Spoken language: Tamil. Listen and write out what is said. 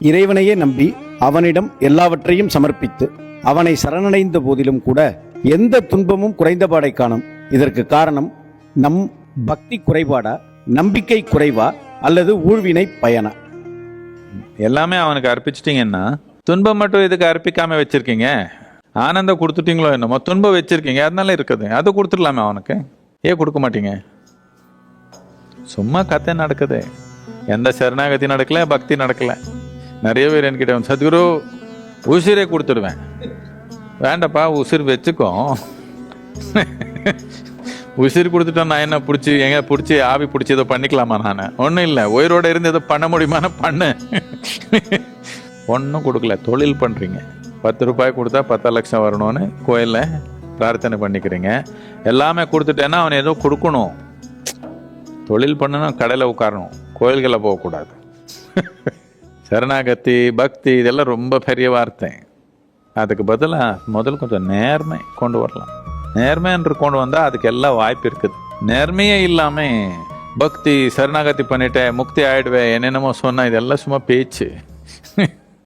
இறைவனையே நம்பி அவனிடம் எல்லாவற்றையும் சமர்ப்பித்து அவனை சரணடைந்த போதிலும் கூட எந்த துன்பமும் குறைந்தபாடை காணும். இதற்கு காரணம் நம் பக்தி குறைபாடா, நம்பிக்கை குறைவா, அல்லது ஊழ்வினை பயனா? எல்லாமே அவனுக்கு அர்ப்பிச்சிட்டிங்கன்னா துன்பம் மட்டும் இதுக்கு அர்ப்பிக்காம வச்சிருக்கீங்க. ஆனந்தம் கொடுத்துட்டீங்களோ என்னமோ, துன்பம் வச்சிருக்கீங்க, அதனால இருக்குது. அதை கொடுத்துடலாமே அவனுக்கு. ஏன் கொடுக்க மாட்டீங்க? சும்மா கதை நடக்குது, எந்த சரணாகதி நடக்கல, பக்தி நடக்கல. நிறைய பேர் என்கிட்ட வந்து, சத்குரு உசிரே கொடுத்துடுவேன். வேண்டப்பா, உசிர் வச்சுக்கோ. உசிர் கொடுத்துட்டோம், நான் என்ன பிடிச்சி எங்க பிடிச்சி ஆவி பிடிச்சி ஏதோ பண்ணிக்கலாமா? நான் ஒன்றும் இல்லை, உயிரோட இருந்து ஏதோ பண்ண முடியுமான பண்ணு. ஒன்றும் கொடுக்கல, தொழில் பண்ணுறீங்க. 10 ரூபாய் கொடுத்தா 10 லட்சம் வரணும்னு கோயிலில் பிரார்த்தனை பண்ணிக்கிறீங்க. எல்லாமே கொடுத்துட்டேன்னா அவன் ஏதோ கொடுக்கணும். தொழில் பண்ணணும், கடையில் உட்காரணும், கோயில்களை போகக்கூடாது. சரணாகதி, பக்தி இதெல்லாம் ரொம்ப பெரிய வார்த்தை. அதுக்கு பதிலாக முதல் கொஞ்சம் நேர்மை கொண்டு வரலாம். நேர்மை என்று கொண்டு வந்தால் அதுக்கு எல்லாம் வாய்ப்பு இருக்குது. நேர்மையே இல்லாமல் பக்தி சரணாகதி பண்ணிட்டேன், முக்தி ஆயிடுவேன், என்னென்னமோ சொன்னால் இதெல்லாம் சும்மா பேச்சு.